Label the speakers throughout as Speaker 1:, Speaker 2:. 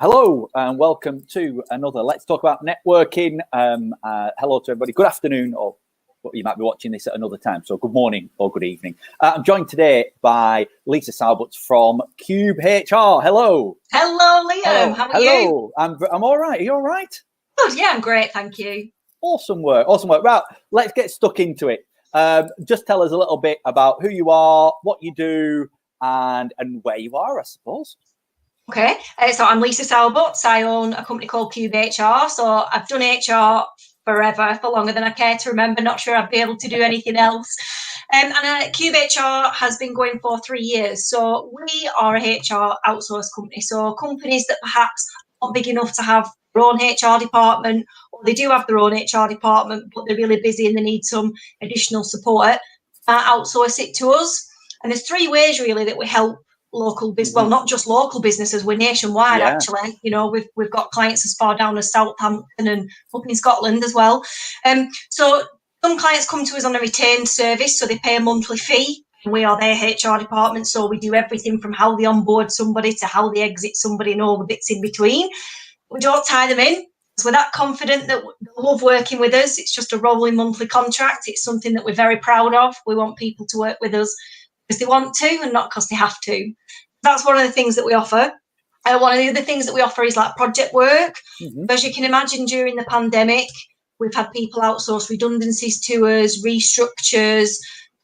Speaker 1: Hello and welcome to another Let's Talk About Networking. Hello to everybody. Good afternoon, or you might be watching this at another time. So good morning or good evening. I'm joined today by Lisa Salbutts from Cube HR. Hello.
Speaker 2: Hello, Liam. How are you?
Speaker 1: I'm all right. Are you all right?
Speaker 2: Good. Yeah, I'm great. Thank you.
Speaker 1: Awesome work. Awesome work. Right, let's get stuck into it. Just tell us a little bit about who you are, what you do, and where you are, I suppose.
Speaker 2: Okay, so I'm Lisa Salbutts. I own a company called Cube HR. So I've done HR forever, for longer than I care to remember. Not sure I'd be able to do anything else. Cube HR has been going for 3 years. So we are a HR outsource company. So companies that perhaps aren't big enough to have their own HR department, or they do have their own HR department, but they're really busy and they need some additional support, outsource it to us. And there's 3 ways really that we help local business, well, not just local businesses, we're nationwide. Actually, you know, we've got clients as far down as Southampton and up in Scotland as well. So some clients come to us on a retained service, so they pay a monthly fee, and we are their HR department, so we do everything from how they onboard somebody to how they exit somebody and all the bits in between. We don't tie them in, so we're that confident that they love working with us. It's just a rolling monthly contract. It's something that we're very proud of. We want people to work with us because they want to and not because they have to. That's one of the things that we offer. One of the other things that we offer is like project work. As you can imagine, during the pandemic, we've had people outsource redundancies to us, restructures,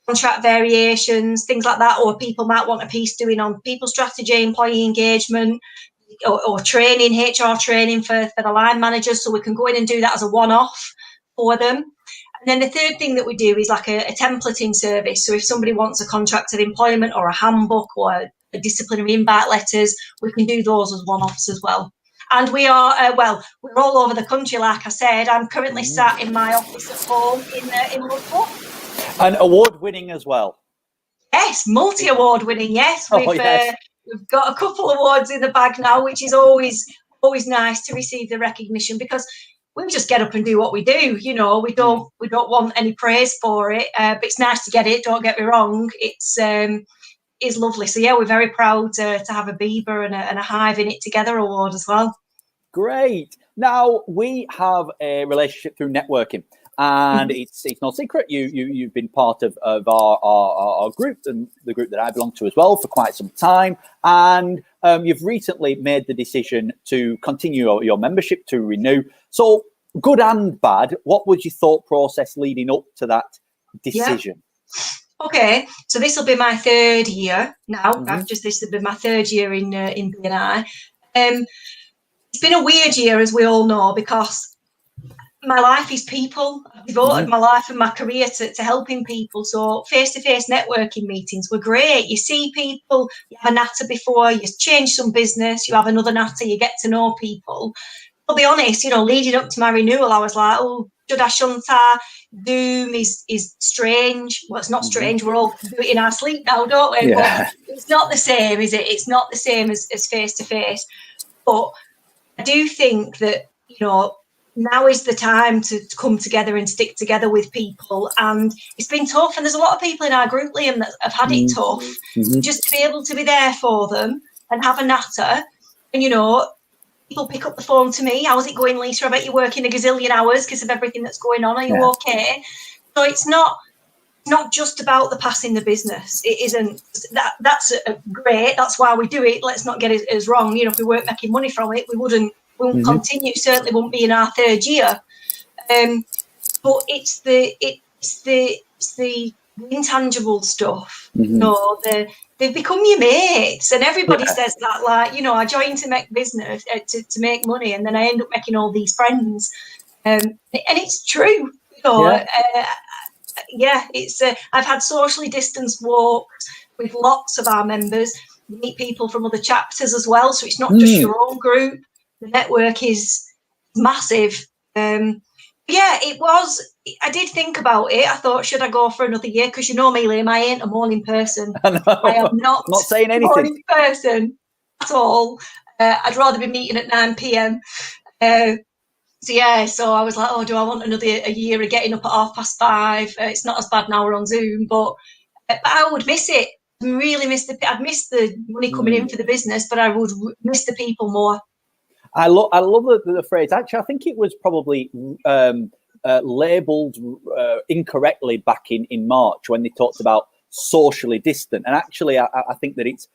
Speaker 2: contract variations, things like that, or people might want a piece doing on people strategy, employee engagement, or training, HR training for the line managers, so we can go in and do that as a one-off for them. And then the third thing that we do is like a templating service. So if somebody wants a contract of employment or a handbook or a disciplinary invite letters, we can do those as one-offs as well. And we are, we're all over the country, like I said. I'm currently sat in my office at home in Ludlow.
Speaker 1: And award-winning as well.
Speaker 2: Yes, multi-award winning, yes. We've got a couple of awards in the bag now, which is always nice to receive the recognition, because we just get up and do what we do. You know, we don't want any praise for it, but it's nice to get it. Don't get me wrong. It's lovely. So yeah, we're very proud to have a Bieber and a Hive in It Together award as well.
Speaker 1: Great. Now we have a relationship through networking, and it's no secret you've been part of our group, and the group that I belong to as well, for quite some time, and you've recently made the decision to continue your membership, to renew. So good and bad, what was your thought process leading up to that decision?
Speaker 2: Okay, so this will be my 3rd year now. This will be my 3rd year in BNI. It's been a weird year, as we all know, because my life is people. I've devoted my life and my career to helping people. So face-to-face networking meetings were great. You see people, you have a natter before, you change some business, you have another natter, you get to know people. I'll be honest, you know, leading up to my renewal, I was like, oh, should I, shouldn't I? Zoom is strange. Well, it's not strange. We're all do it in our sleep now, don't we?
Speaker 1: Yeah.
Speaker 2: But it's not the same, is it? It's not the same as face-to-face. But I do think that, you know, now is the time to come together and stick together with people. And it's been tough. And there's a lot of people in our group, Liam, that have had it tough. Just to be able to be there for them and have a natter. And, you know, people pick up the phone to me. How's it going, Lisa? I bet you're working a gazillion hours because of everything that's going on. Are you okay? So it's not just about the passing the business. It isn't. That's great. That's why we do it. Let's not get it as wrong. You know, if we weren't making money from it, we wouldn't continue. Certainly wouldn't be in our 3rd year. But it's the intangible stuff. You know, they've become your mates, and everybody says that. Like, you know, I joined to make business, to make money, and then I end up making all these friends. And it's true. You know. It's I've had socially distanced walks with lots of our members. You meet people from other chapters as well, so it's not just your own group. The network is massive. It was. I did think about it. I thought, should I go for another year? Because you know me, Liam, I ain't a morning person. I am not
Speaker 1: saying anything.
Speaker 2: A morning person at all. I'd rather be meeting at 9 p.m. So I was like, oh, do I want a year of getting up at 5:30? It's not as bad now we're on Zoom, but I would miss it. Really miss I'd miss the money coming in for the business, but I would miss the people more.
Speaker 1: I love the phrase. Actually, I think it was probably labelled incorrectly back in March when they talked about socially distant. And actually, I think that it's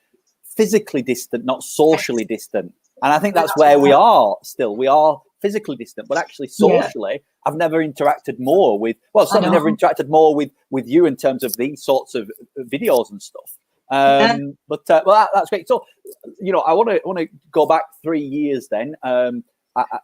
Speaker 1: physically distant, not socially distant. And I think that's where we are still. We are physically distant, but actually socially, I've never interacted more with, well, certainly never interacted more with you in terms of these sorts of videos and stuff. But that's great. So, I want to go back 3 years then.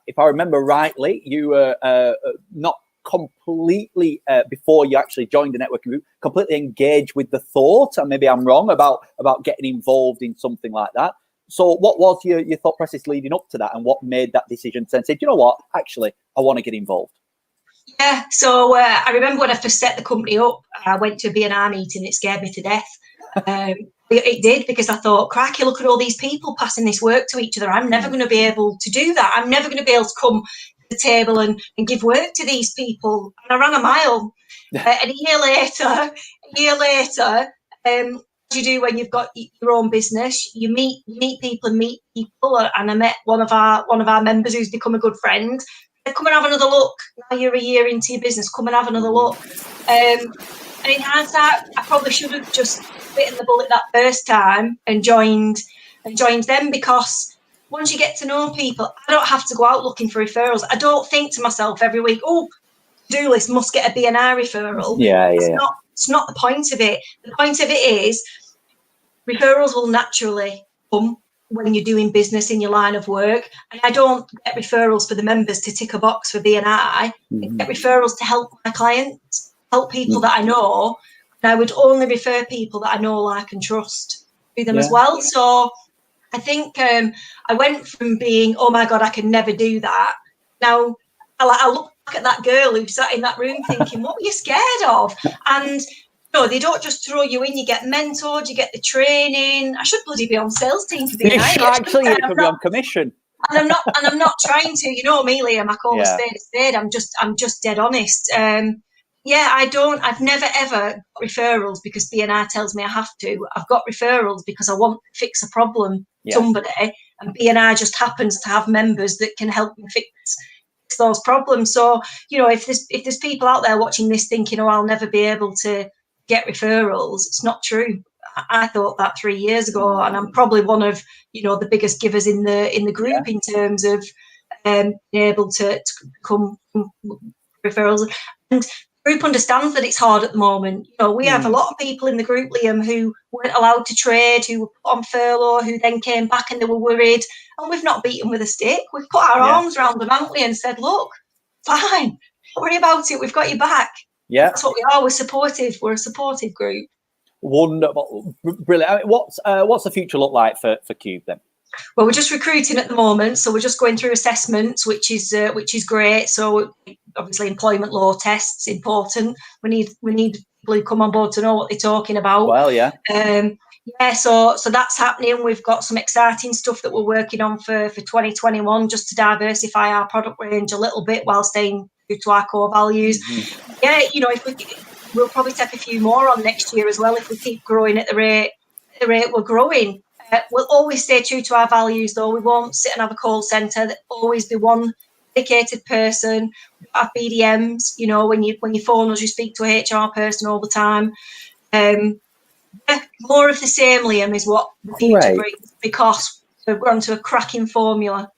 Speaker 1: If I remember rightly, you were not completely before you actually joined the networking group, completely engaged with the thought, and maybe I'm wrong about getting involved in something like that. So what was your thought process leading up to that, and what made that decision to say, you know what, actually, I want to get involved?
Speaker 2: Yeah, so I remember when I first set the company up, I went to a BNI meeting. It scared me to death. It did, because I thought, crikey, look at all these people passing this work to each other. I'm never going to be able to do that. I'm never going to be able to come to the table and give work to these people. And I ran a mile. And a year later, as you do when you've got your own business, you meet people. And I met one of our members who's become a good friend. Said, come and have another look. Now you're a year into your business, come and have another look. And in hindsight, I probably should have just bitten the bullet that first time and joined them, because once you get to know people, I don't have to go out looking for referrals. I don't think to myself every week, oh, to-do list must get a BNI referral. It's not the point of it. The point of it is referrals will naturally come when you're doing business in your line of work. And I don't get referrals for the members to tick a box for BNI. I get referrals to help my clients, help people that I know. And I would only refer people that I know, like, and trust to them as well. So I think I went from being, oh my God, I can never do that. Now I look back at that girl who sat in that room thinking, what were you scared of? And they don't just throw you in. You get mentored, you get the training. I should bloody be on sales team for BNI.
Speaker 1: Actually, you could be on commission.
Speaker 2: And I'm not trying to. You know me, Liam. I call a spade a spade. I'm just dead honest. I've never ever got referrals because BNI tells me I have to. I've got referrals because I want to fix a problem somebody, and BNI just happens to have members that can help me fix those problems. So, if there's people out there watching this thinking, oh, I'll never be able to get referrals, it's not true. I thought that 3 years ago, and I'm probably one of the biggest givers in the group in terms of being able to come referrals. And the group understands that it's hard at the moment. We have a lot of people in the group, Liam, who weren't allowed to trade, who were put on furlough, who then came back and they were worried. And we've not beaten with a stick. We've put our arms around them, haven't we, and said, look, fine, don't worry about it. We've got your back. Yeah, that's what we are. We're supportive. We're a supportive group.
Speaker 1: Wonderful, brilliant. I mean, what's the future look like for Cube then?
Speaker 2: Well, we're just recruiting at the moment, so we're just going through assessments, which is great. So obviously, employment law tests important. We need people who come on board to know what they're talking about.
Speaker 1: Well, yeah.
Speaker 2: So that's happening. We've got some exciting stuff that we're working on for 2021, just to diversify our product range a little bit while staying true to our core values. If we'll probably take a few more on next year as well if we keep growing at the rate we're growing. We'll always stay true to our values, though. We won't sit and have a call centre. There'll always be one dedicated person. Our BDMs, when you phone us, you speak to a HR person all the time. More of the same, Liam, is what the future brings, because we've gone to a cracking formula.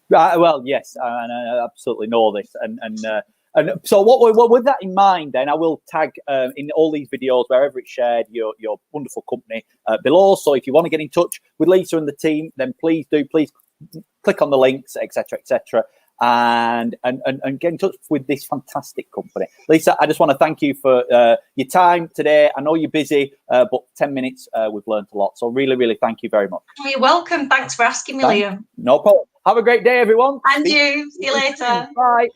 Speaker 1: Right. Well, yes, and I absolutely know this, and so what with that in mind, then I will tag in all these videos wherever it's shared your wonderful company below. So if you want to get in touch with Lisa and the team, then please click on the links, etc., and get in touch with this fantastic company. Lisa, I just want to thank you for your time today. I know you're busy, but 10 minutes we've learned a lot. So really thank you very much.
Speaker 2: You're welcome. Thanks for asking me, Liam.
Speaker 1: No problem. Have a great day, everyone.
Speaker 2: And you. See you later.
Speaker 1: Bye.